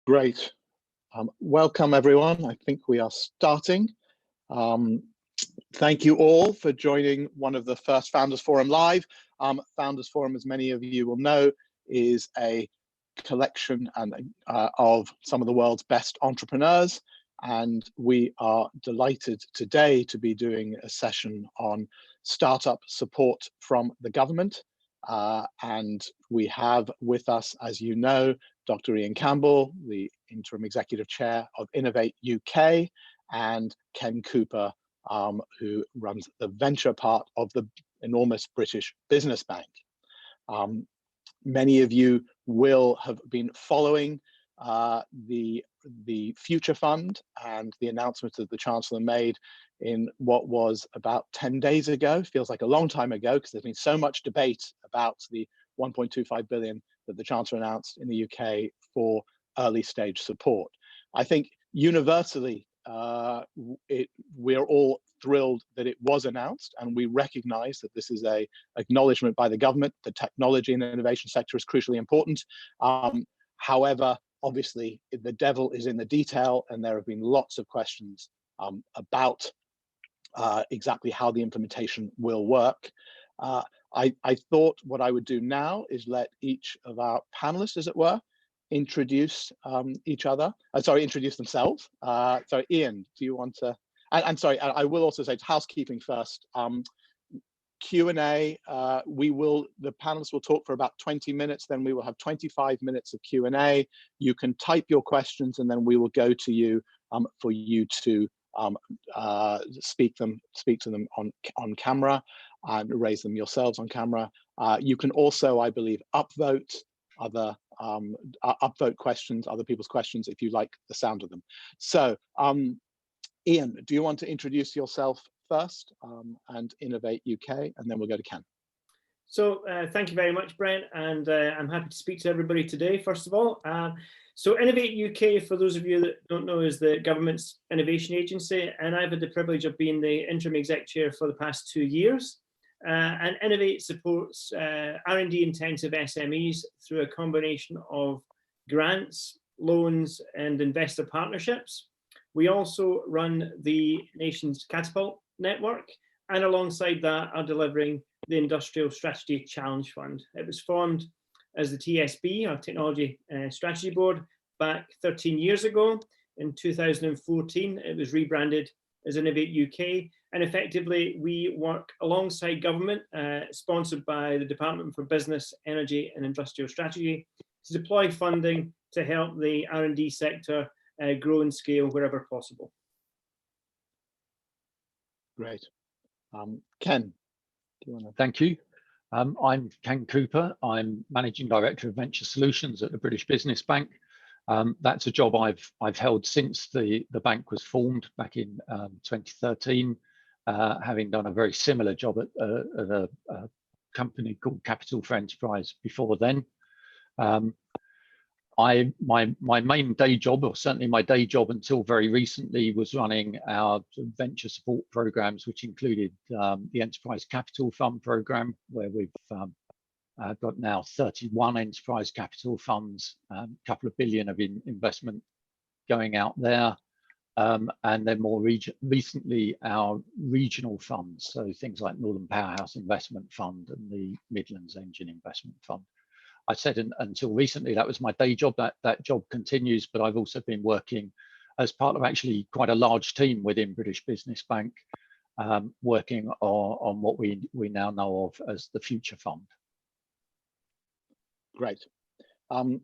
Great. Welcome, everyone. I think we are starting. Thank you all for joining one of the first Founders Forum Live. Founders Forum, as many of you will know, is a collection of some of the world's best entrepreneurs. And we are delighted today to be doing a session on startup support from the government. And we have with us, as you know, Dr. Ian Campbell, the Interim Executive Chair of Innovate UK, and Ken Cooper, who runs the venture part of the enormous British Business Bank. Many of you will have been following the Future Fund and the announcement that the Chancellor made in what was about 10 days ago. Feels like a long time ago because there's been so much debate about the 1.25 billion that the Chancellor announced in the UK for early stage support. I think universally, we're all thrilled that it was announced, and we recognize that this is an acknowledgement by the government. The technology and the innovation sector is crucially important. However, obviously, the devil is in the detail, and there have been lots of questions about exactly how the implementation will work. I thought what I would do now is let each of our panelists, as it were, introduce each other. Introduce themselves. So Ian, do you want to? And sorry, I will also say housekeeping first. Q&A, the panelists will talk for about 20 minutes, then we will have 25 minutes of Q&A. You can type your questions and then we will go to you for you to speak to them on camera and raise them yourselves on camera. You can also, I believe, upvote questions, other people's questions, if you like the sound of them. So, Ian, do you want to introduce yourself first and Innovate UK, and then we'll go to Ken. So thank you very much, Brent, and I'm happy to speak to everybody today, first of all. So Innovate UK, for those of you that don't know, is the government's innovation agency, and I've had the privilege of being the interim exec chair for the past 2 years. And Innovate supports R&D intensive SMEs through a combination of grants, loans, and investor partnerships. We also run the nation's Catapult network, and alongside that are delivering the Industrial Strategy Challenge Fund. It was formed as the TSB, our Technology Strategy Board, back 13 years ago. In 2014, it was rebranded as Innovate UK, and effectively we work alongside government, sponsored by the Department for Business, Energy and Industrial Strategy, to deploy funding to help the R&D sector grow and scale wherever possible. Great. Ken, do you want to? Thank you. I'm Ken Cooper. I'm Managing Director of Venture Solutions at the British Business Bank. That's a job I've held since the bank was formed back in 2013, having done a very similar job at a company called Capital for Enterprise before then. My main day job, or certainly my day job until very recently, was running our venture support programs, which included the Enterprise Capital Fund program, where we've got now 31 enterprise capital funds, a couple of billion of investment going out there, and then more recently our regional funds, so things like Northern Powerhouse Investment Fund and the Midlands Engine Investment Fund. I said until recently that was my day job. That job continues, but I've also been working as part of actually quite a large team within British Business Bank, working on what we now know of as the Future Fund. Great. And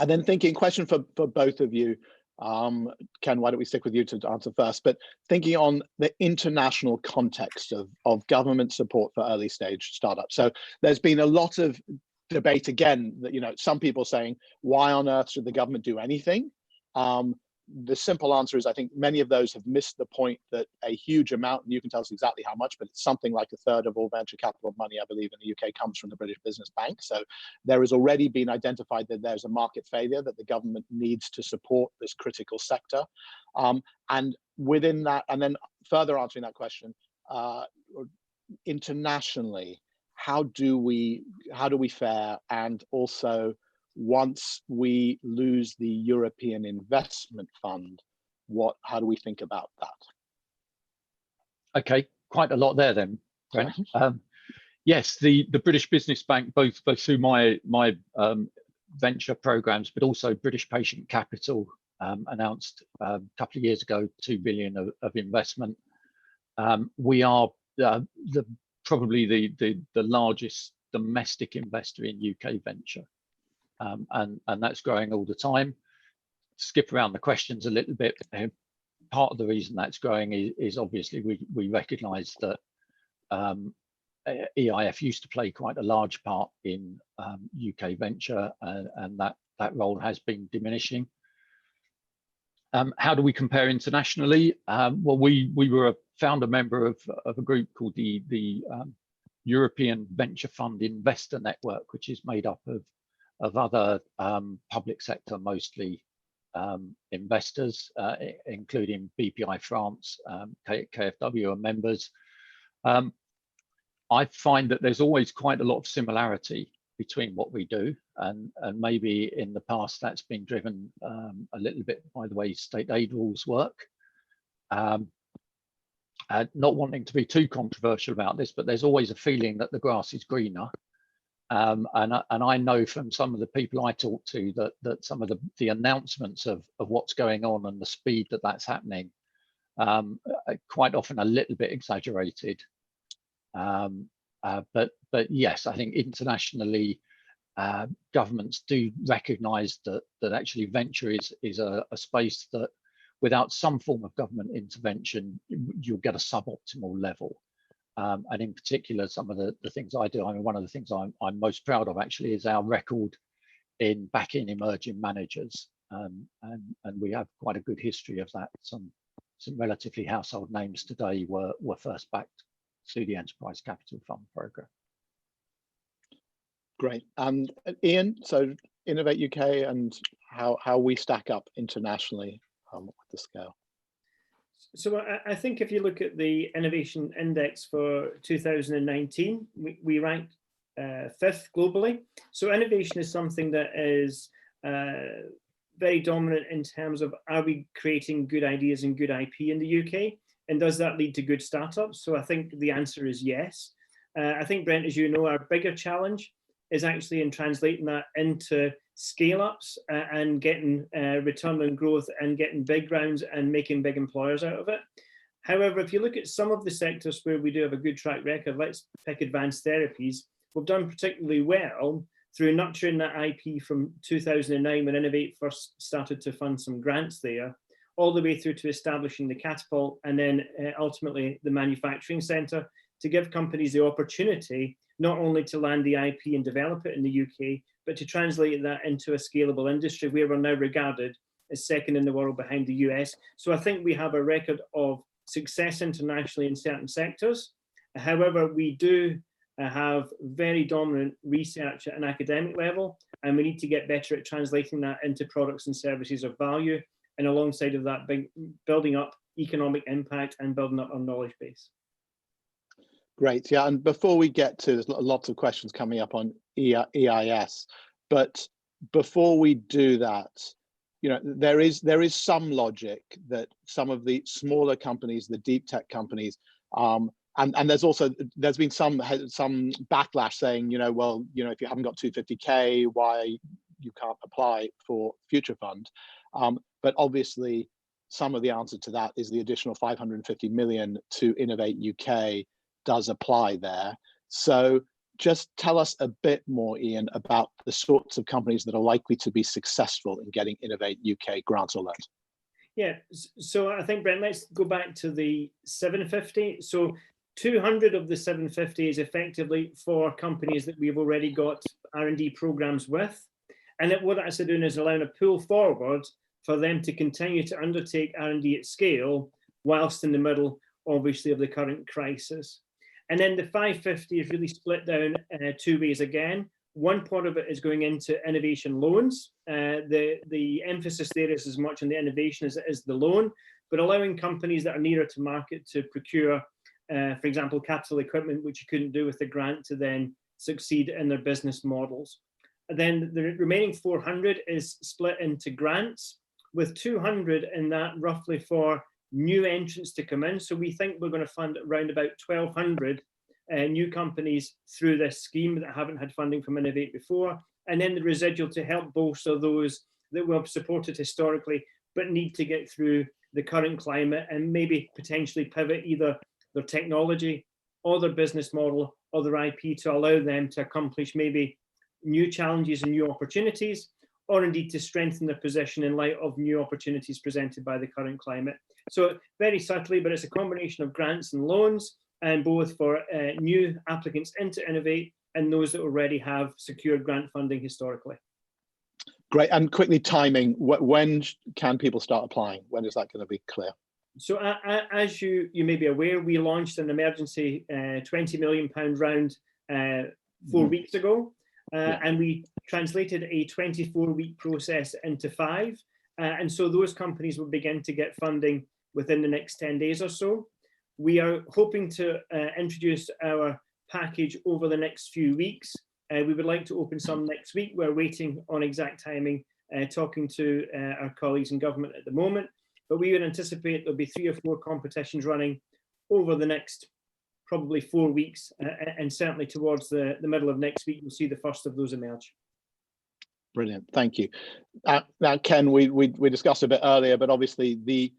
then thinking, question for both of you, Ken, why don't we stick with you to answer first, but thinking on the international context of government support for early stage startups. So there's been a lot of debate again that, some people saying, why on earth should the government do anything? The simple answer is, I think many of those have missed the point that a huge amount, and you can tell us exactly how much, but it's something like 1/3 of all venture capital money, I believe, in the UK comes from the British Business Bank. So there has already been identified that there's a market failure, that the government needs to support this critical sector. And within that, and then further answering that question, internationally, how do we fare, and also once we lose the European Investment Fund, how do we think about that? Okay, quite a lot there then, Brent. Yes, the British Business Bank, both through my venture programs, but also British Patient Capital, announced a couple of years ago 2 billion of investment. We are probably the largest domestic investor in UK venture, and that's growing all the time. Skip around the questions a little bit. Part of the reason that's growing is obviously we recognise that EIF used to play quite a large part in UK venture, and that role has been diminishing. How do we compare internationally? Well, we were a founder member of a group called the European Venture Fund Investor Network, which is made up of other public sector, mostly investors, including BPI France, KfW are members. I find that there's always quite a lot of similarity between what we do, and maybe in the past that's been driven a little bit by the way state aid rules work. Not wanting to be too controversial about this, but there's always a feeling that the grass is greener. And I know from some of the people I talk to that some of the announcements of what's going on and the speed that that's happening, quite often a little bit exaggerated. But yes, I think internationally, governments do recognise that actually venture is a space that without some form of government intervention, you'll get a suboptimal level. And in particular, some of the things I do, I mean, one of the things I'm most proud of actually is our record in backing emerging managers. And we have quite a good history of that. Some relatively household names today were first backed through the Enterprise Capital Fund program. Great. And Ian, so Innovate UK and how we stack up internationally with the scale. So I think if you look at the Innovation Index for 2019, we ranked 5th globally. So innovation is something that is very dominant in terms of, are we creating good ideas and good IP in the UK? And does that lead to good startups? So I think the answer is yes. I think, Brent, as you know, our bigger challenge is actually in translating that into scale-ups and getting return on growth and getting big rounds and making big employers out of it. However, if you look at some of the sectors where we do have a good track record, let's pick advanced therapies, we've done particularly well through nurturing that IP from 2009 when Innovate first started to fund some grants there, all the way through to establishing the Catapult and then ultimately the manufacturing centre to give companies the opportunity not only to land the IP and develop it in the UK, but to translate that into a scalable industry where we're now regarded as second in the world behind the US. So I think we have a record of success internationally in certain sectors. However, we do have very dominant research at an academic level, and we need to get better at translating that into products and services of value, and alongside of that, building up economic impact and building up our knowledge base. Great, yeah, and before we get to, there's lots of questions coming up on EIS, but before we do that, you know, there is some logic that some of the smaller companies, the deep tech companies, and there's been some backlash saying, you know, well, you know, if you haven't got 250K, why you can't apply for Future Fund? But obviously, some of the answer to that is the additional 550 million to Innovate UK does apply there. So just tell us a bit more, Ian, about the sorts of companies that are likely to be successful in getting Innovate UK grants or loans. Yeah, so I think, Brent, let's go back to the 750. So 200 of the 750 is effectively for companies that we've already got R&D programs with. And what that's doing is allowing a pull forward for them to continue to undertake R&D at scale whilst in the middle, obviously, of the current crisis. And then the 550 is really split down two ways again. One part of it is going into innovation loans. The emphasis there is as much on the innovation as it is the loan, but allowing companies that are nearer to market to procure, for example, capital equipment, which you couldn't do with the grant, to then succeed in their business models. Then the remaining 400 is split into grants, with 200 in that roughly for new entrants to come in. So we think we're going to fund around about 1,200 new companies through this scheme that haven't had funding from Innovate before. And then the residual to help bolster those that we've supported historically, but need to get through the current climate and maybe potentially pivot either their technology or their business model or their IP to allow them to accomplish maybe new challenges and new opportunities, or indeed to strengthen their position in light of new opportunities presented by the current climate. So very subtly, but it's a combination of grants and loans, and both for new applicants into Innovate and those that already have secured grant funding historically. Great. And quickly, timing, when can people start applying? When is that going to be clear? So as you may be aware, we launched an emergency £20 million round 4 weeks ago, and we translated a 24-week process into 5. And so those companies will begin to get funding within the next 10 days or so. We are hoping to introduce our package over the next few weeks. We would like to open some next week. We're waiting on exact timing, talking to our colleagues in government at the moment. But we would anticipate there'll be 3 or 4 competitions running over the next probably 4 weeks, and certainly towards the middle of next week, we'll see the first of those emerge. Brilliant, thank you. Now, Ken, we discussed a bit earlier, but obviously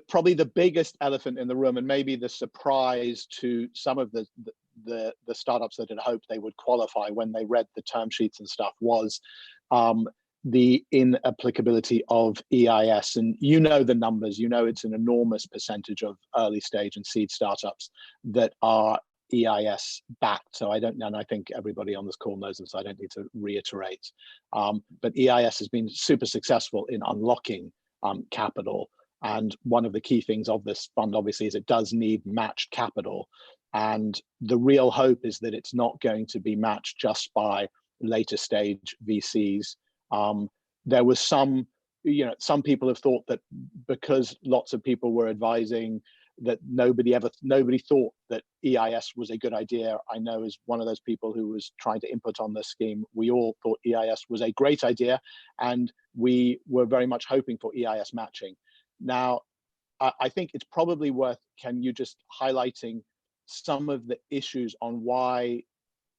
probably the biggest elephant in the room, and maybe the surprise to some of the startups that had hoped they would qualify when they read the term sheets and stuff, was the inapplicability of EIS. And you know the numbers, you know it's an enormous percentage of early stage and seed startups that are EIS backed. So and I think everybody on this call knows this, so I don't need to reiterate. But EIS has been super successful in unlocking capital. And one of the key things of this fund, obviously, is it does need matched capital. And the real hope is that it's not going to be matched just by later stage VCs. There was some people have thought that because lots of people were advising that nobody thought that EIS was a good idea. I know, as one of those people who was trying to input on this scheme, we all thought EIS was a great idea, and we were very much hoping for EIS matching. Now, I think it's probably worth, Ken, you just highlighting some of the issues on why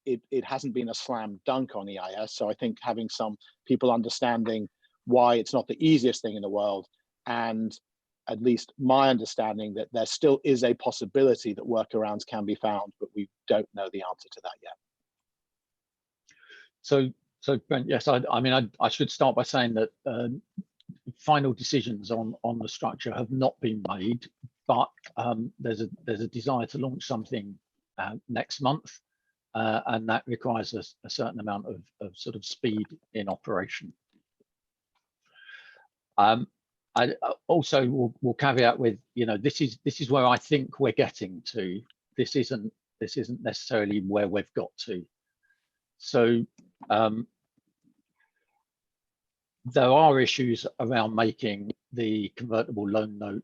it hasn't been a slam dunk on EIS. So I think having some people understanding why it's not the easiest thing in the world, and at least my understanding that there still is a possibility that workarounds can be found, but we don't know the answer to that yet. So Brent, yes, I mean, I should start by saying that final decisions on the structure have not been made, but there's a desire to launch something next month, and that requires a certain amount of sort of speed in operation. I also will caveat with, this is where I think we're getting to. This isn't necessarily where we've got to. So there are issues around making the convertible loan note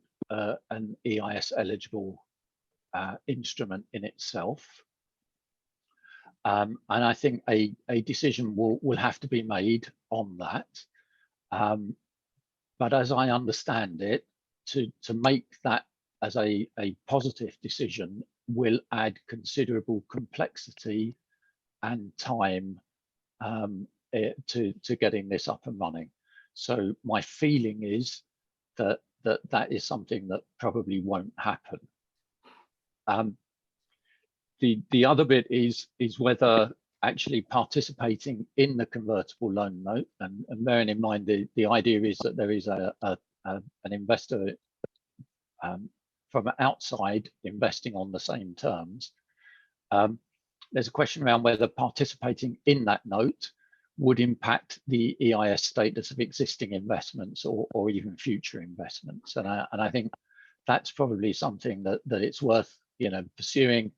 an EIS eligible instrument in itself. And I think a decision will have to be made on that. But as I understand it, to make that as a positive decision will add considerable complexity and time to getting this up and running. So my feeling is that is something that probably won't happen. The other bit is whether actually participating in the convertible loan note, and bearing in mind the idea is that there is an investor from outside investing on the same terms. There's a question around whether participating in that note would impact the EIS status of existing investments or even future investments, and I think that's probably something that it's worth pursuing,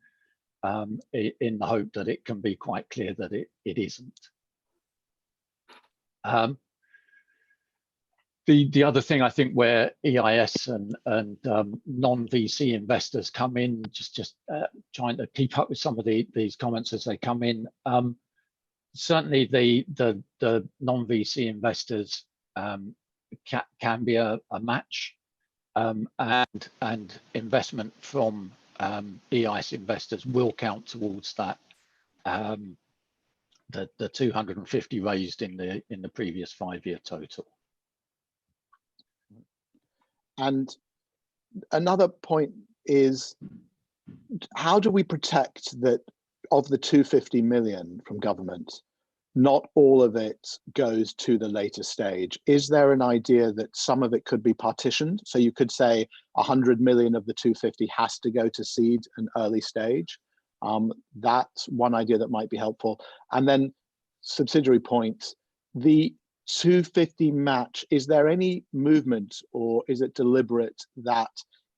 in the hope that it can be quite clear that it isn't. The other thing I think where EIS and non-VC investors come in, just trying to keep up with some of these comments as they come in, certainly the non-VC investors can be a match, and investment from EIS investors will count towards that. The 250 raised in the previous 5-year total. And another point is, how do we protect that of the 250 million from government, not all of it goes to the later stage? Is there an idea that some of it could be partitioned? So you could say 100 million of the 250 has to go to seed and early stage. That's one idea that might be helpful. And then subsidiary points, the 250 match, is there any movement, or is it deliberate that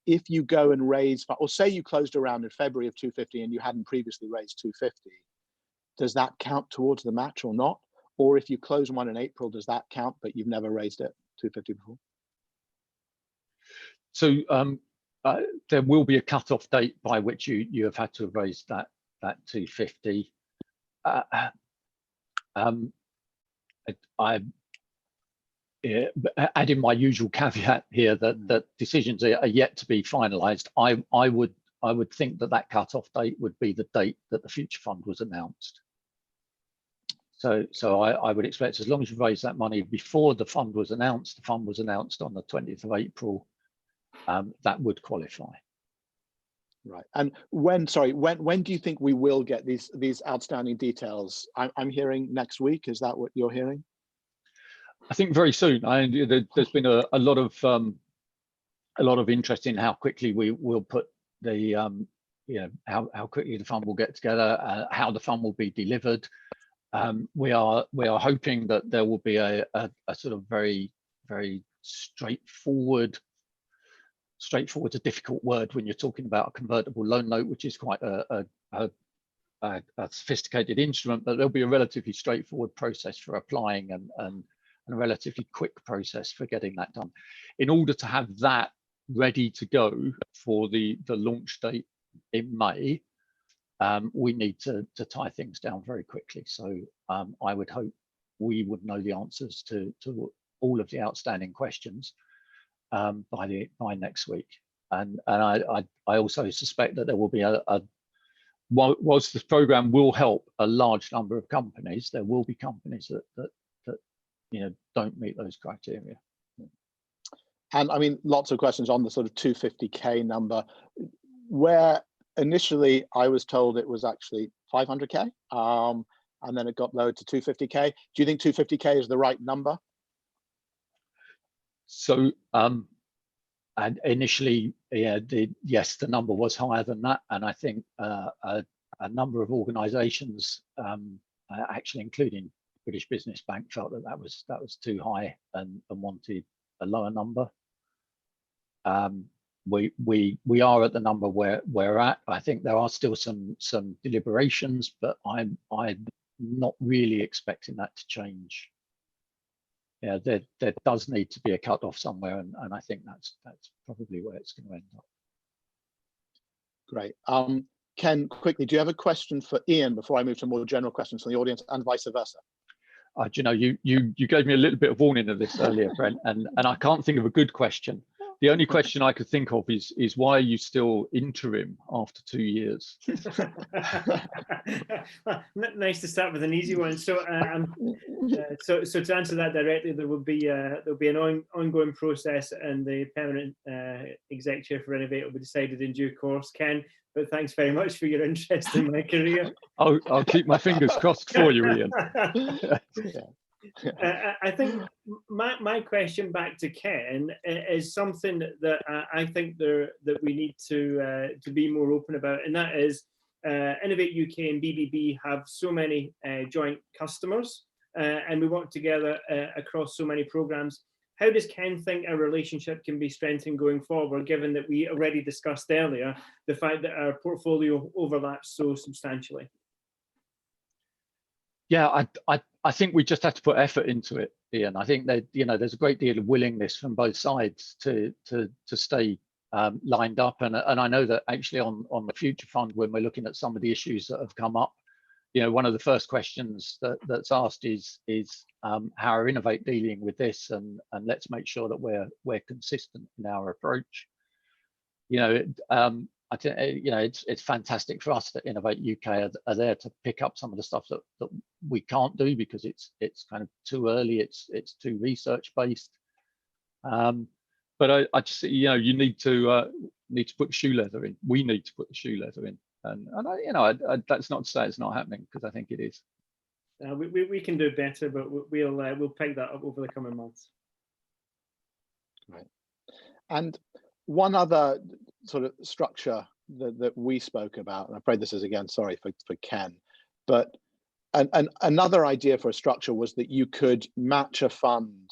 if you go and raise, or say you closed around in February of 250 and you hadn't previously raised 250, does that count towards the match or not? Or if you close one in April, does that count, but you've never raised it 250 before? So there will be a cut-off date by which you have had to have raised that 250. I add in my usual caveat here that decisions are yet to be finalised. I would think that cut-off date would be the date that the future fund was announced. So I would expect, as long as you raise that money before the fund was announced on the 20th of April, that would qualify. Right. And when do you think we will get these outstanding details? I'm hearing next week. Is that what you're hearing? I think very soon. There's been a lot of interest in how quickly we will put the how quickly the fund will get together, how the fund will be delivered. We are hoping that there will be a sort of very straightforward. Straightforward's a difficult word when you're talking about a convertible loan note, which is quite a sophisticated instrument, but there'll be a relatively straightforward process for applying and a relatively quick process for getting that done. In order to have that ready to go for the launch date in May, we need to tie things down very quickly. So I would hope we would know the answers to all of the outstanding questions by next week. And I also suspect that there will be whilst this program will help a large number of companies, there will be companies that don't meet those criteria. And I mean, lots of questions on the sort of 250K number, where initially I was told it was actually 500K, and then it got lowered to 250K. Do you think 250K is the right number? So and initially, yes, the number was higher than that, and I think a number of organisations, actually including British Business Bank, felt that was too high and wanted a lower number. We are at the number where we're at. I think there are still some deliberations, but I'm not really expecting that to change. Yeah, there does need to be a cut-off somewhere, and I think that's probably where it's going to end up. Great. Ken, quickly, do you have a question for Ian before I move to more general questions from the audience, and vice versa? You gave me a little bit of warning of this earlier, Brent, and I can't think of a good question. The only question I could think of is why are you still interim after 2 years? Nice to start with an easy one. So so to answer that directly, there'll be an ongoing process, and the permanent exec chair for Innovate will be decided in due course, Ken. But thanks very much for your interest in my career. I'll keep my fingers crossed for you, Ian. I think my question back to Ken is something that I think that we need to be more open about, and that is Innovate UK and BBB have so many joint customers, and we work together across so many programs. How does Ken think our relationship can be strengthened going forward, given that we already discussed earlier the fact that our portfolio overlaps so substantially? Yeah, I think we just have to put effort into it, Ian. I think that there's a great deal of willingness from both sides to stay lined up, and I know that actually on the future fund, when we're looking at some of the issues that have come up, one of the first questions that's asked is how are Innovate dealing with this, and let's make sure that we're consistent in our approach. I think it's fantastic for us that Innovate UK are there to pick up some of the stuff that we can't do because it's kind of too early, it's too research based. But I just you need to put the shoe leather in. We need to put the shoe leather in, and that's not to say it's not happening, because I think it is. We can do better, but we'll pick that up over the coming months. Right. And one other sort of structure that we spoke about, and I pray this is again, sorry for Ken, but another idea for a structure was that you could match a fund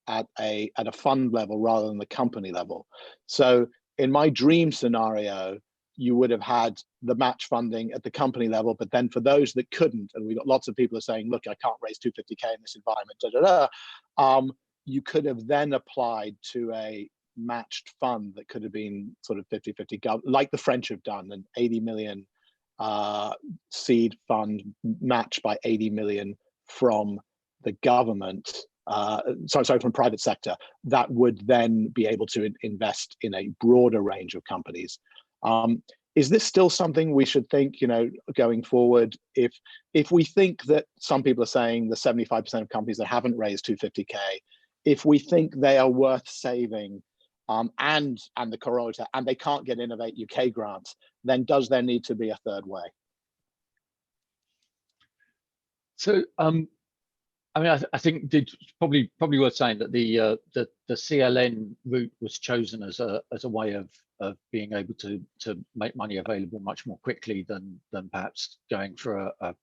at a fund level rather than the company level. So in my dream scenario, you would have had the match funding at the company level, but then for those that couldn't, and we got lots of people are saying, look, I can't raise 250K in this environment, you could have then applied to a matched fund that could have been sort of 50-50, like the French have done, an 80 million seed fund matched by 80 million from the government, from private sector, that would then be able to invest in a broader range of companies. Is this still something we should think, going forward? If we think that some people are saying the 75% of companies that haven't raised 250K, if we think they are worth saving, and the corollary, and they can't get Innovate UK grants, then does there need to be a third way? So, I think it's probably worth saying that the CLN route was chosen as a way of being able to make money available much more quickly than perhaps going for a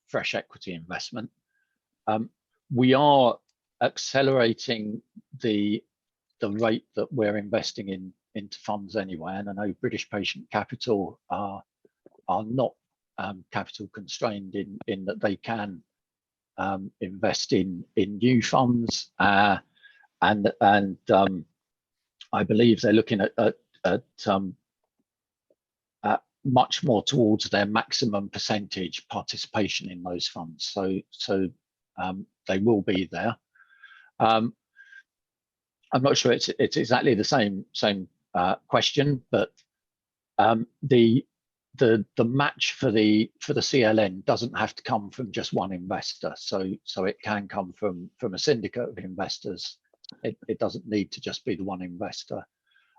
fresh equity investment. We are accelerating the rate that we're investing into funds anyway, and I know British Patient Capital are not capital constrained in that they can invest in new funds, and I believe they're looking at much more towards their maximum percentage participation in those funds. So they will be there. I'm not sure it's exactly the same question, but the match for the CLN doesn't have to come from just one investor. So it can come from a syndicate of investors. It doesn't need to just be the one investor.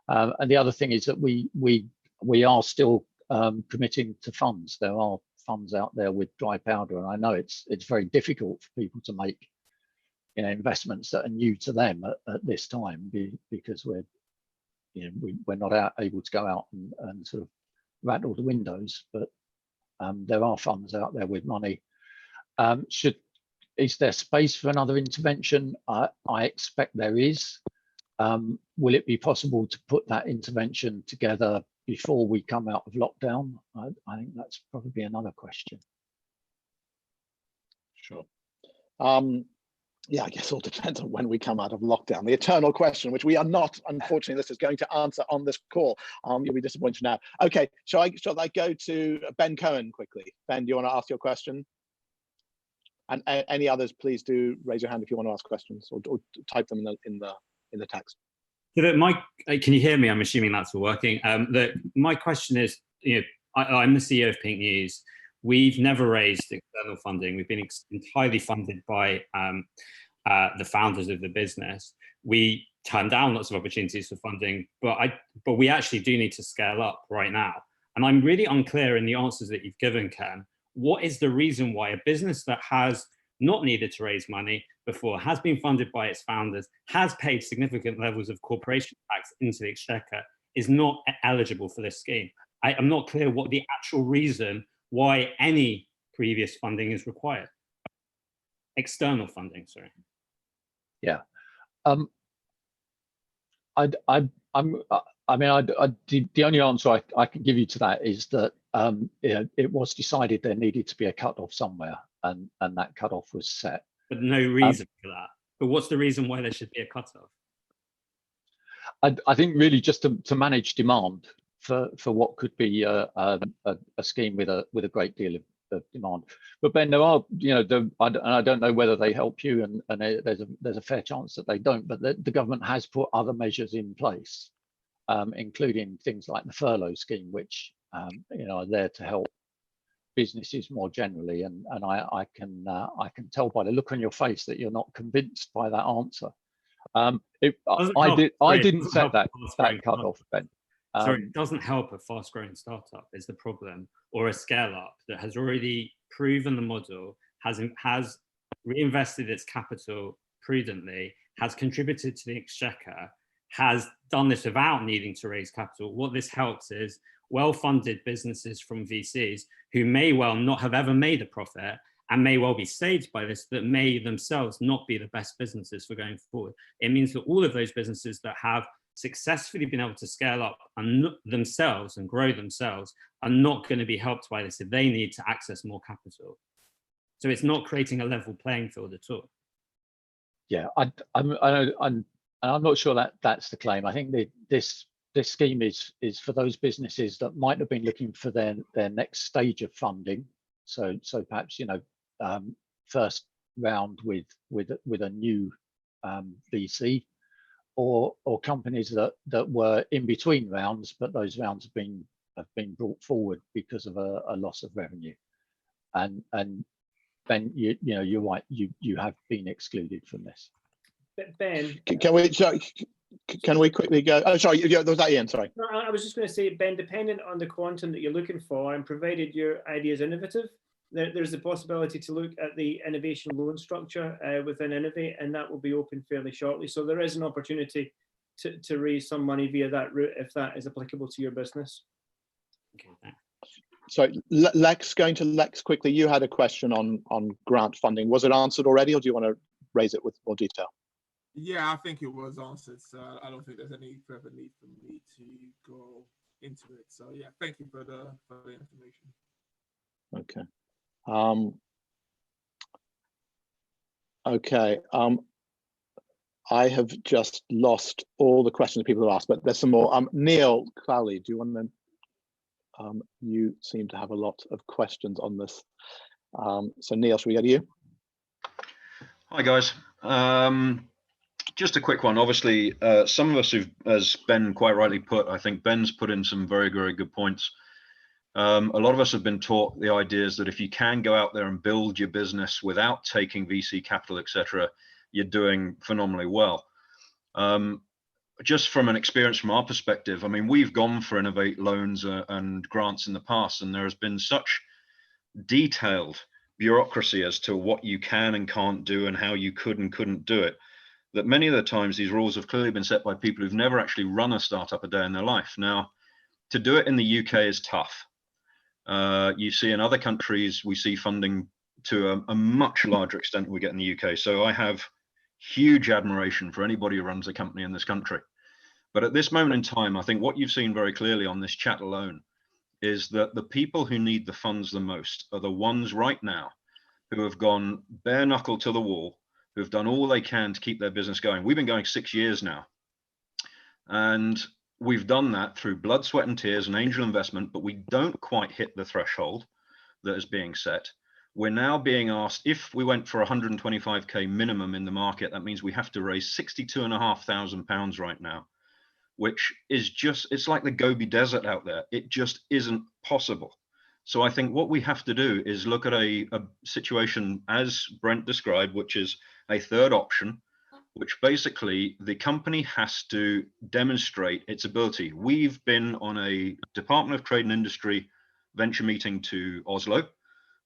And the other thing is that we are still committing to funds. There are funds out there with dry powder, and I know it's very difficult for people to make investments that are new to them at this time, because we're not able to go out and sort of rattle the windows, but there are funds out there with money. Is there space for another intervention? I expect there is. Will it be possible to put that intervention together before we come out of lockdown? I think that's probably another question. Sure. Yeah, I guess it all depends on when we come out of lockdown. The eternal question, which we are not, unfortunately, this is going to answer on this call. You'll be disappointed now. Okay, shall I go to Ben Cohen quickly? Ben, do you want to ask your question? And any others, please do raise your hand if you want to ask questions, or type them in the text. So can you hear me? I'm assuming that's all working. My question is, I'm the CEO of Pink News. We've never raised external funding. We've been entirely funded by the founders of the business. We turned down lots of opportunities for funding, but we actually do need to scale up right now. And I'm really unclear in the answers that you've given, Ken. What is the reason why a business that has not needed to raise money before, has been funded by its founders, has paid significant levels of corporation tax into the Exchequer, is not eligible for this scheme? I'm not clear what the actual reason why any previous funding is required. External funding, sorry. Yeah. The only answer I can give you to that is that it was decided there needed to be a cutoff somewhere, and that cutoff was set. But no reason for that. But what's the reason why there should be a cutoff? I think really just to manage demand for what could be a scheme with a great deal demand. But Ben, there are, I don't know whether they help you, and there's a fair chance that they don't. But the government has put other measures in place, including things like the furlough scheme, which are there to help businesses more generally. And I can tell by the look on your face that you're not convinced by that answer. I didn't set that cut off, Ben. Sorry, it doesn't help a fast-growing startup is the problem, or a scale-up that has already proven the model, has reinvested its capital prudently, has contributed to the exchequer, has done this without needing to raise capital. What this helps is well-funded businesses from VCs who may well not have ever made a profit and may well be saved by this, that may themselves not be the best businesses for going forward. It means that all of those businesses that have successfully been able to scale up themselves and grow themselves are not going to be helped by this if they need to access more capital. So it's not creating a level playing field at all. Yeah, I'm not sure that that's the claim. I think this scheme is for those businesses that might have been looking for their next stage of funding. So perhaps first round with a new VC, or companies that were in between rounds, but those rounds have been brought forward because of a loss of revenue. And Ben, you're right. You have been excluded from this. Ben, can we quickly go? Oh, sorry, was that Ian? Sorry. No, I was just going to say, Ben, dependent on the quantum that you're looking for, and provided your idea is innovative, there's the possibility to look at the innovation loan structure within Innovate, and that will be open fairly shortly. So there is an opportunity to raise some money via that route if that is applicable to your business. Okay, thanks. So Lex, going to Lex quickly, you had a question on grant funding. Was it answered already, or do you want to raise it with more detail? Yeah, I think it was answered. So I don't think there's any further need for me to go into it. So yeah, thank you for the information. Okay. Okay. I have just lost all the questions people have asked, but there's some more. Neil Crowley, do you want to? You seem to have a lot of questions on this. So Neil, should we go to you? Hi guys. Just a quick one. Obviously, some of us who've, as Ben quite rightly put, I think Ben's put in some very, very good points. A lot of us have been taught the ideas that if you can go out there and build your business without taking VC capital, etc., you're doing phenomenally well. Just from an experience from our perspective, I mean, we've gone for Innovate loans and grants in the past, and there has been such detailed bureaucracy as to what you can and can't do and how you could and couldn't do it, that many of the times these rules have clearly been set by people who've never actually run a startup a day in their life. Now, to do it in the UK is tough. You see in other countries, we see funding to a much larger extent than we get in the UK. So I have huge admiration for anybody who runs a company in this country. But at this moment in time, I think what you've seen very clearly on this chat alone is that the people who need the funds the most are the ones right now who have gone bare knuckle to the wall, who have done all they can to keep their business going. We've been going 6 years now. And we've done that through blood, sweat, and tears and angel investment, but we don't quite hit the threshold that is being set. We're now being asked, if we went for 125K minimum in the market, that means we have to raise £62,500 right now, which is just, it's like the Gobi Desert out there. It just isn't possible. So I think what we have to do is look at a situation as Brent described, which is a third option, which basically the company has to demonstrate its ability. We've been on a Department of Trade and Industry venture meeting to Oslo.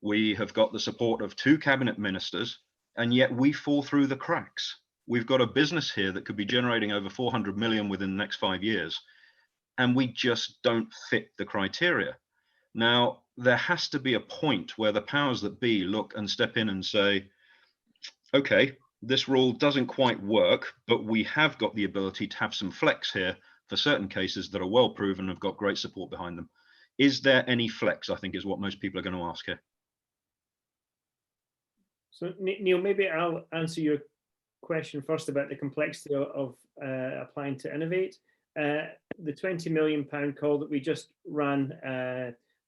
We have got the support of 2 cabinet ministers, and yet we fall through the cracks. We've got a business here that could be generating over 400 million within the next 5 years, and we just don't fit the criteria. Now, there has to be a point where the powers that be look and step in and say, okay, this rule doesn't quite work, but we have got the ability to have some flex here for certain cases that are well proven and have got great support behind them. Is there any flex, I think, is what most people are going to ask here. So Neil, maybe I'll answer your question first about the complexity of applying to Innovate. The £20 million call that we just ran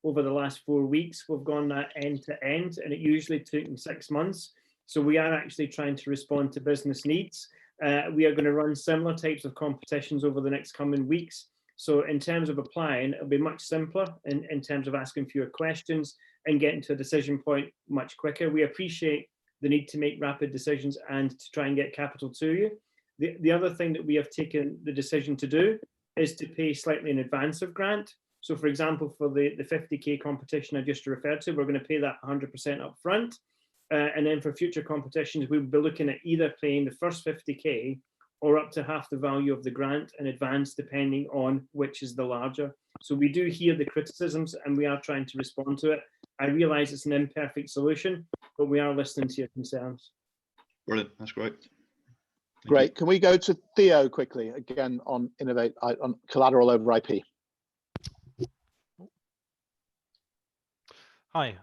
over the last 4 weeks. We've gone end to end, and it usually took 6 months. So we are actually trying to respond to business needs. We are going to run similar types of competitions over the next coming weeks. So in terms of applying, it'll be much simpler in terms of asking fewer questions and getting to a decision point much quicker. We appreciate the need to make rapid decisions and to try and get capital to you. The other thing that we have taken the decision to do is to pay slightly in advance of grant. So for example, for the 50K competition I just referred to, we're going to pay that 100% up front. And then for future competitions, we'll be looking at either paying the first 50K or up to half the value of the grant in advance, depending on which is the larger. So we do hear the criticisms and we are trying to respond to it. I realize it's an imperfect solution, but we are listening to your concerns. Brilliant, that's great. Great. Can we go to Theo quickly, again, on Innovate, on collateral over IP? Hi.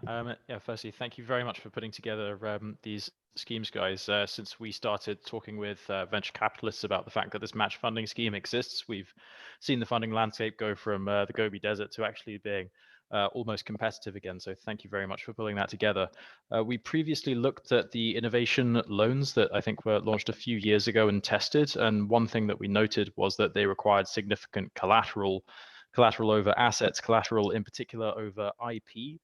Yeah, firstly, thank you very much for putting together these schemes, guys. Since we started talking with venture capitalists about the fact that this match funding scheme exists, we've seen the funding landscape go from the Gobi Desert to actually being almost competitive again. So thank you very much for pulling that together. We previously looked at the innovation loans that I think were launched a few years ago and tested. And one thing that we noted was that they required significant collateral over assets, collateral in particular over IP.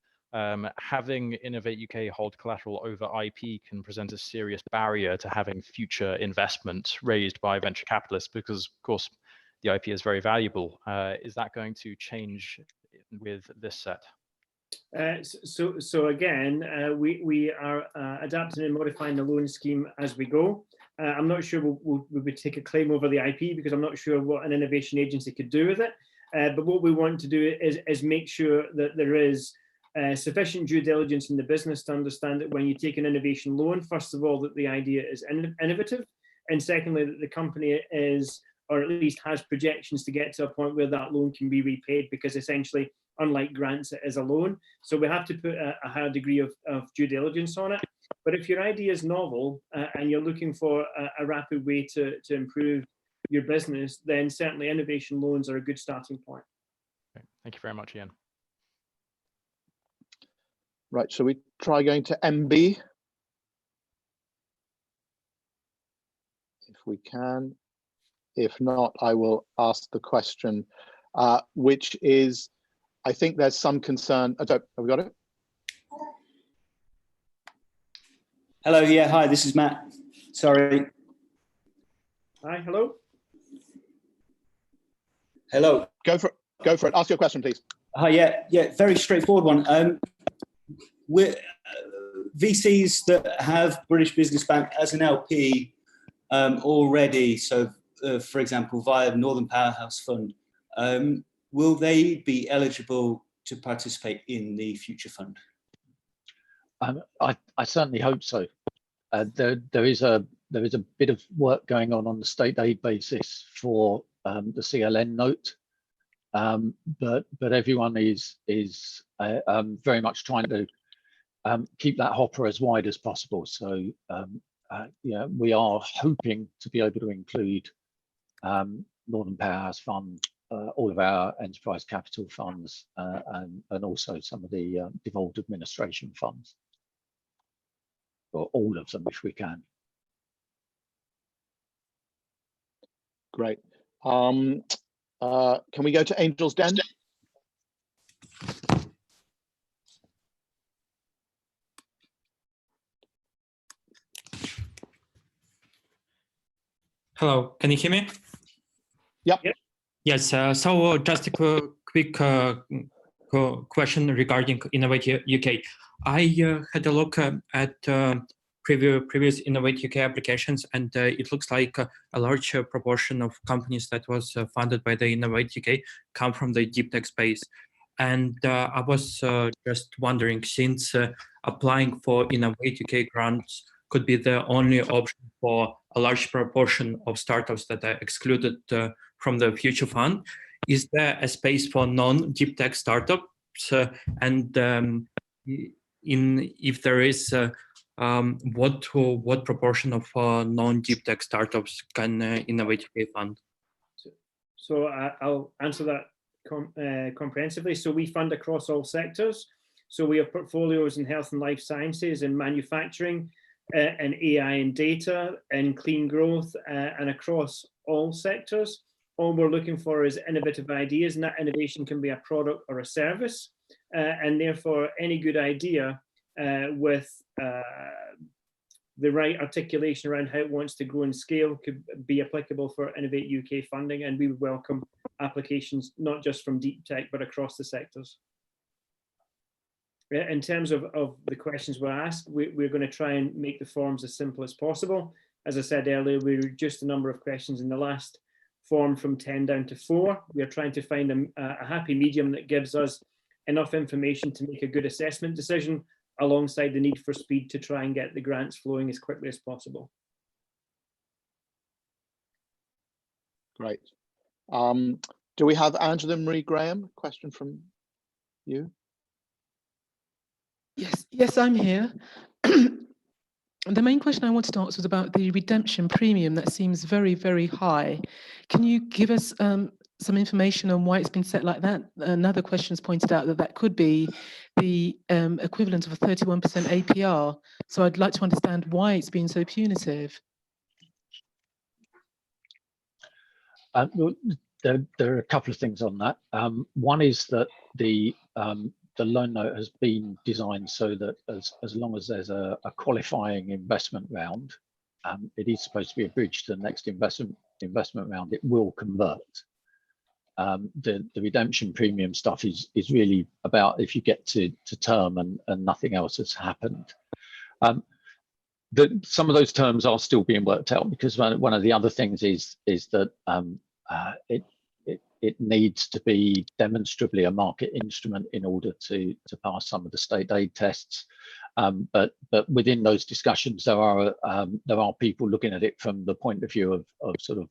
Having Innovate UK hold collateral over IP can present a serious barrier to having future investment raised by venture capitalists because, of course, the IP is very valuable. Is that going to change with this set? So again, we are adapting and modifying the loan scheme as we go. I'm not sure we would take a claim over the IP because I'm not sure what an innovation agency could do with it. But what we want to do is make sure that there is sufficient due diligence in the business to understand that when you take an innovation loan, first of all, that the idea is innovative, and secondly, that the company is, or at least has projections to get to a point where that loan can be repaid, because essentially, unlike grants, it is a loan. So we have to put a higher degree of due diligence on it. But if your idea is novel and you're looking for a rapid way to improve your business, then certainly innovation loans are a good starting point. Okay. Thank you very much, Ian. Right, shall we try going to MB? If we can. If not, I will ask the question, which is, I think there's some concern. Have we got it? Hello, yeah, hi, this is Matt. Sorry. Hi, hello. Hello. Go for it. Ask your question, please. Hi, yeah, very straightforward one. We're VCs that have British Business Bank as an LP already, so for example, via the Northern Powerhouse Fund, will they be eligible to participate in the future fund? I certainly hope so. There is a bit of work going on the state aid basis for the CLN note, but everyone is very much trying to keep that hopper as wide as possible. So yeah, we are hoping to be able to include Northern Powerhouse Fund, all of our enterprise capital funds, and also some of the devolved administration funds, or all of them if we can. Great. Can we go to Angel's Den? Hello, can you hear me? Yep. Yes, so just a quick question regarding Innovate UK. I had a look at previous Innovate UK applications, and it looks like a large proportion of companies that was funded by the Innovate UK come from the deep tech space. And I was just wondering, since applying for Innovate UK grants could be the only option for a large proportion of startups that are excluded from the future fund, is there a space for non-deep tech startups? And if there is, what proportion of non-deep tech startups can Innovate UK fund? So I'll answer that comprehensively. So we fund across all sectors. So we have portfolios in health and life sciences and manufacturing and AI and data and clean growth and across all sectors. All we're looking for is innovative ideas, and that innovation can be a product or a service. And therefore, any good idea with the right articulation around how it wants to grow and scale could be applicable for Innovate UK funding, and we would welcome applications not just from deep tech but across the sectors. In terms of the questions we're asked, we're going to try and make the forms as simple as possible. As I said earlier, we reduced the number of questions in the last form from 10 down to 4. We are trying to find a happy medium that gives us enough information to make a good assessment decision, alongside the need for speed to try and get the grants flowing as quickly as possible. Great. Do we have Angela Marie Graham? Question from you? Yes, I'm here. The main question I wanted to ask was about the redemption premium that seems very, very high. Can you give us some information on why it's been set like that? Another question's pointed out that could be the equivalent of a 31% APR. So I'd like to understand why it's been so punitive. There are a couple of things on that. One is that the loan note has been designed so that as long as there's a qualifying investment round, it is supposed to be a bridge to the next investment round. It will convert. The redemption premium stuff is really about if you get to term and nothing else has happened. Some of those terms are still being worked out, because one of the other things is that it needs to be demonstrably a market instrument in order to pass some of the state aid tests. But within those discussions, there are people looking at it from the point of view of sort of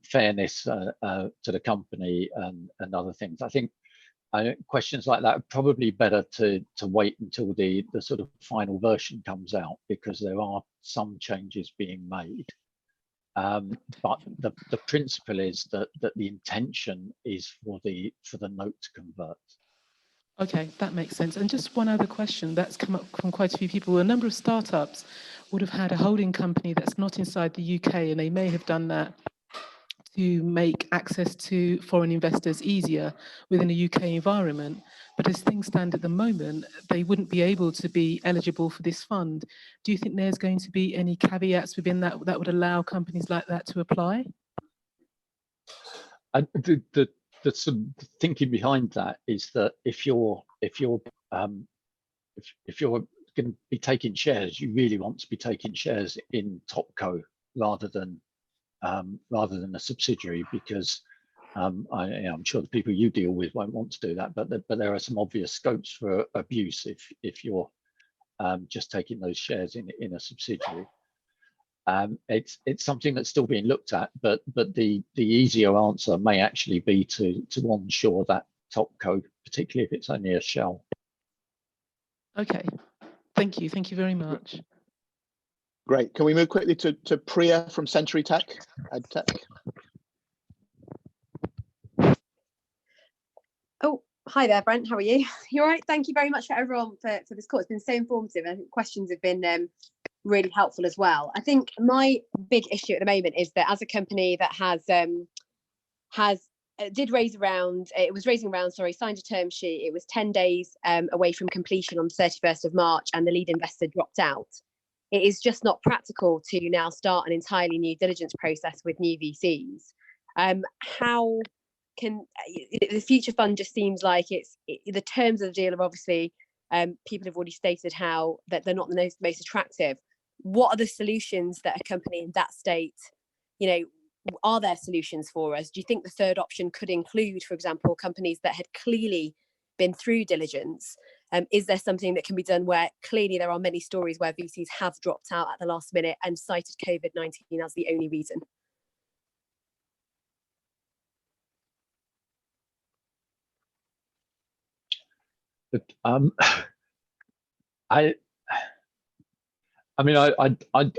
fairness to the company and other things. I think questions like that are probably better to wait until the sort of final version comes out, because there are some changes being made. But the principle is that the intention is for the note to convert. Okay, that makes sense. And just one other question that's come up from quite a few people. A number of startups would have had a holding company that's not inside the UK, and they may have done that to make access to foreign investors easier within a UK environment. But as things stand at the moment, they wouldn't be able to be eligible for this fund. Do you think there's going to be any caveats within that would allow companies like that to apply? The sort of thinking behind that is that if you're going to be taking shares, you really want to be taking shares in Topco rather than a subsidiary, because I'm sure the people you deal with won't want to do that, but there are some obvious scopes for abuse if you're just taking those shares in a subsidiary. It's something that's still being looked at, but the easier answer may actually be to onshore that Topco, particularly if it's only a shell. Okay, thank you very much. Great. Can we move quickly to Priya from Century Tech, EdTech? Oh, hi there, Brent. How are you? You all right? Thank you very much for everyone for this call. It's been so informative. I think questions have been really helpful as well. I think my big issue at the moment is that as a company that did raise around, it was raising around, signed a term sheet. It was 10 days away from completion on the 31st of March, and the lead investor dropped out. It is just not practical to now start an entirely new diligence process with new VCs. How can the future fund just seems like the terms of the deal are obviously people have already stated how that they're not the most attractive. What are the solutions that a company in that state, are there solutions for us? Do you think the third option could include, for example, companies that had clearly been through diligence? Is there something that can be done where clearly there are many stories where VCs have dropped out at the last minute and cited COVID-19 as the only reason? But I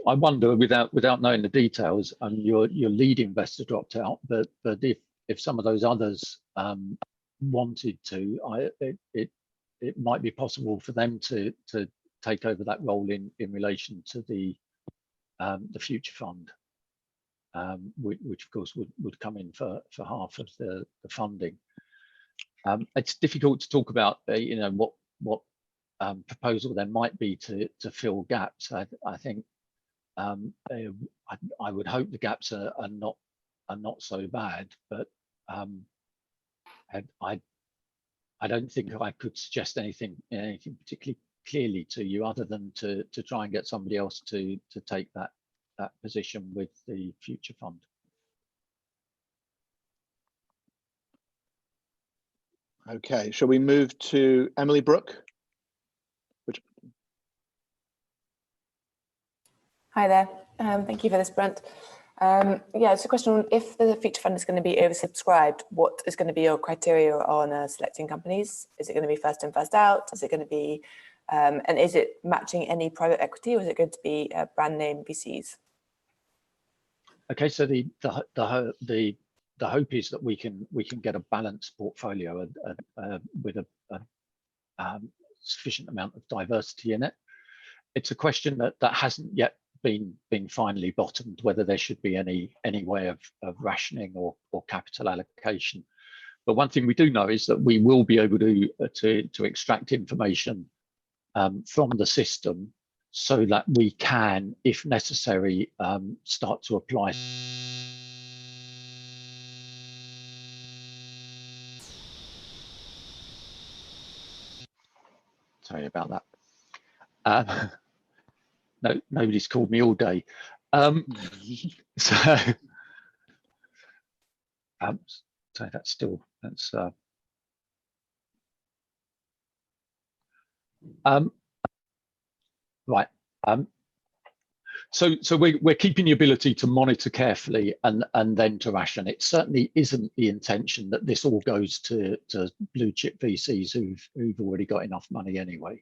wonder, without knowing the details, your lead investor dropped out, but if some of those others wanted to, it might be possible for them to take over that role in relation to the future fund, which of course would come in for half of the funding. It's difficult to talk about what proposal there might be to fill gaps. I think I would hope the gaps are not so bad, but I don't think I could suggest anything particularly clearly to you other than to try and get somebody else to take that position with the future fund. Okay, shall we move to Emily Brooke? Hi there. Thank you for this, Brent. Yeah, it's a question on if the future fund is going to be oversubscribed, what is going to be your criteria on selecting companies? Is it going to be first in, first out? Is it going to be, and is it matching any private equity, or is it going to be brand name VCs? Okay, so the hope is that we can get a balanced portfolio with a sufficient amount of diversity in it. It's a question that hasn't yet been finally bottomed, whether there should be any way of rationing or capital allocation. But one thing we do know is that we will be able to extract information from the system so that we can, if necessary, start to apply. Sorry about that. No, nobody's called me all day. So that's right. So we're keeping the ability to monitor carefully and then to ration. It certainly isn't the intention that this all goes to blue chip VCs who've already got enough money anyway.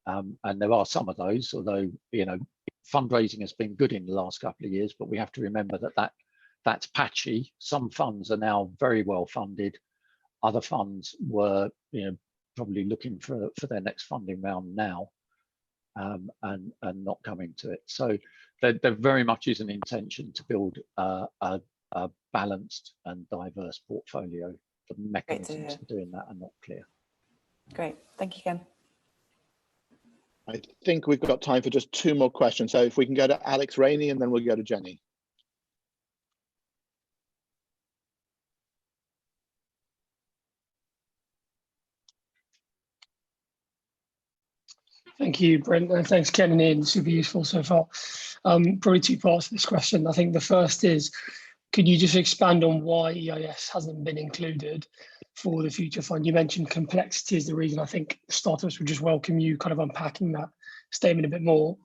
And there are some of those, although fundraising has been good in the last couple of years, but we have to remember that's patchy. Some funds are now very well funded. Other funds were probably looking for their next funding round now, and not coming to it. So there very much is an intention to build a balanced and diverse portfolio. The mechanisms for doing that are not clear. Great, thank you, Ken. I think we've got time for just 2 more questions. So if we can go to Alex Rainey and then we'll go to Jenny. Thank you, Brent, and thanks, Ken and Ian. Super useful so far. Probably 2 parts to this question. I think the first is, could you just expand on why EIS hasn't been included for the future fund? You mentioned complexity is the reason. I think startups would just welcome you kind of unpacking that statement a bit more.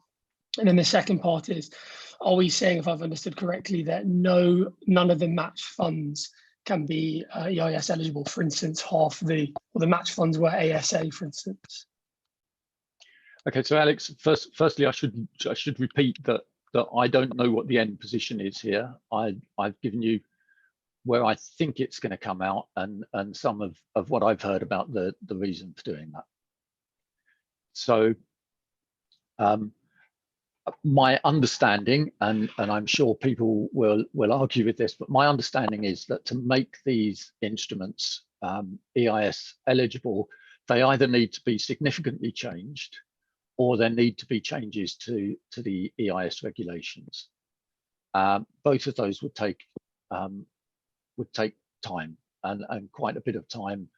And then the second part is, are we saying, if I've understood correctly, that none of the match funds can be EIS eligible? For instance, half the match funds were ASA, for instance. Okay, so Alex, firstly, I should repeat that I don't know what the end position is here. I've given you where I think it's going to come out and some of what I've heard about the reason for doing that. So my understanding, and I'm sure people will argue with this, but my understanding is that to make these instruments EIS eligible, they either need to be significantly changed or there need to be changes to the EIS regulations. Both of those would take time and quite a bit of time,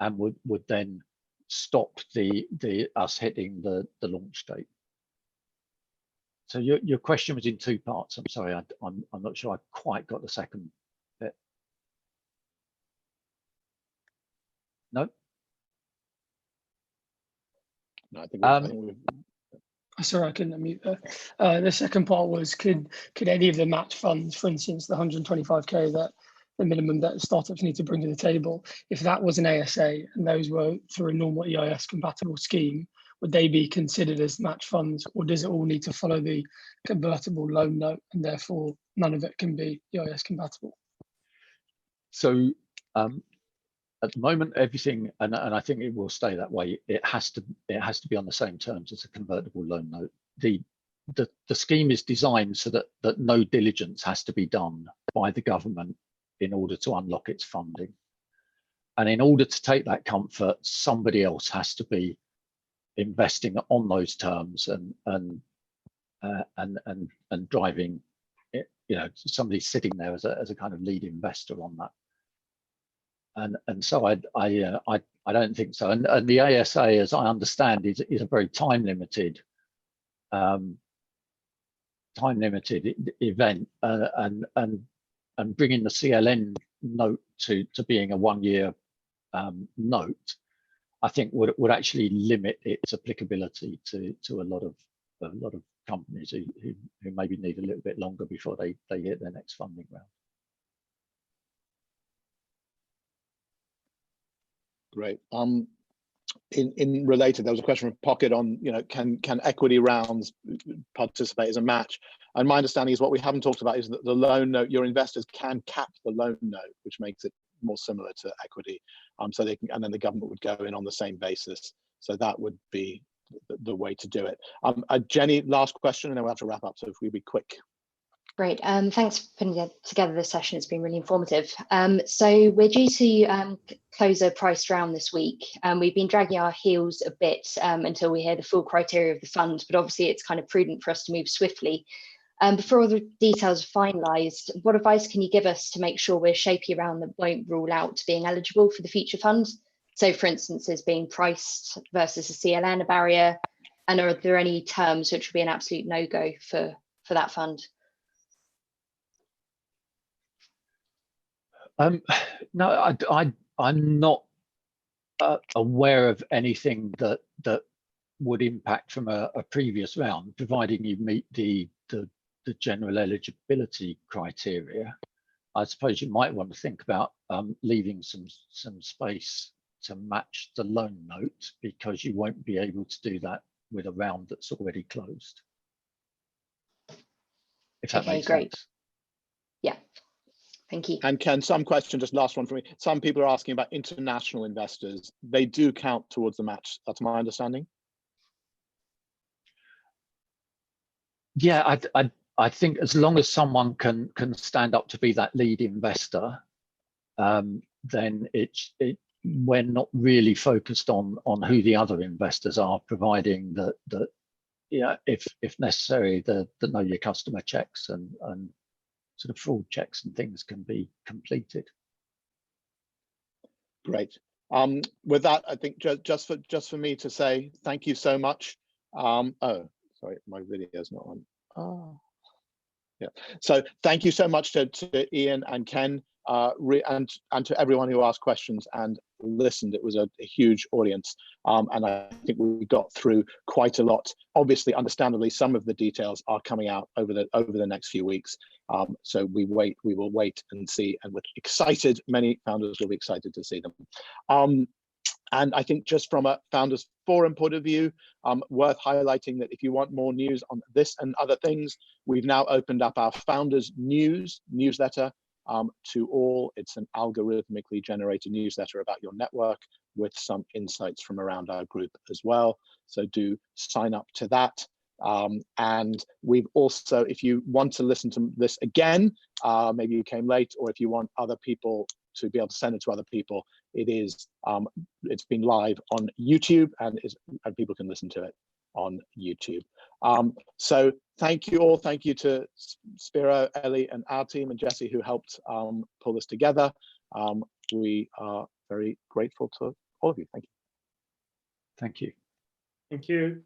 and would then stop us hitting the launch date. So your question was in 2 parts. I'm sorry, I'm not sure I quite got the second bit. No. No, I think we've... Sorry, I couldn't unmute there. The second part was, could any of the match funds, for instance, the 125k, that the minimum that startups need to bring to the table, if that was an ASA and those were through a normal EIS compatible scheme, would they be considered as match funds, or does it all need to follow the convertible loan note and therefore none of it can be EIS compatible? So at the moment, everything, and I think it will stay that way. It has to be on the same terms as a convertible loan note. The scheme is designed so that no diligence has to be done by the government in order to unlock its funding. And in order to take that comfort, somebody else has to be investing on those terms and driving it. You know, somebody sitting there as a kind of lead investor on that. And so I don't think so. And the ASA, as I understand, is a very time limited event, and bringing the CLN note to being a 1 year note, I think would actually limit its applicability to a lot of companies who maybe need a little bit longer before they hit their next funding round. Great. In related, there was a question from Pocket on, you know, can equity rounds participate as a match? And my understanding is what we haven't talked about is that the loan note, your investors can cap the loan note, which makes it more similar to equity. So they can, and then the government would go in on the same basis. So that would be the way to do it. Jenny, last question, and then we'll have to wrap up. So if we be quick. Great. Thanks for putting together this session. It's been really informative. So we're due to close a priced round this week. We've been dragging our heels a bit until we hear the full criteria of the fund, but obviously it's kind of prudent for us to move swiftly. Before all the details are finalised, what advice can you give us to make sure we're shapy around that won't rule out being eligible for the future fund? So for instance, is being priced versus a CLN a barrier? And are there any terms which would be an absolute no-go for that fund? No, I'm not aware of anything that would impact from a previous round, providing you meet the general eligibility criteria. I suppose you might want to think about leaving some space to match the loan note, because you won't be able to do that with a round that's already closed. If that makes sense. Yeah. Thank you. And Ken, some question, just last one for me. Some people are asking about international investors. They do count towards the match. That's my understanding. Yeah, I think as long as someone can stand up to be that lead investor, then we're not really focused on who the other investors are, providing that yeah, if necessary, the know your customer checks and sort of fraud checks and things can be completed. Great. With that, I think just for me to say thank you so much. Oh, sorry, my video is not on. Oh, yeah. So thank you so much to Ian and Ken, and to everyone who asked questions and listened. It was a huge audience, and I think we got through quite a lot. Obviously, understandably, some of the details are coming out over the next few weeks. So we will wait and see, and we're excited. Many founders will be excited to see them. And I think just from a Founders Forum point of view, worth highlighting that if you want more news on this and other things, we've now opened up our Founders newsletter to all. It's an algorithmically generated newsletter about your network with some insights from around our group as well. So do sign up to that. And we've also, if you want to listen to this again, maybe you came late, or if you want other people to be able to send it to other people, it's been live on YouTube, and people can listen to it on YouTube. So thank you all. Thank you to Spiro, Ellie, and our team, and Jesse, who helped pull this together. We are very grateful to all of you. Thank you. Thank you. Thank you.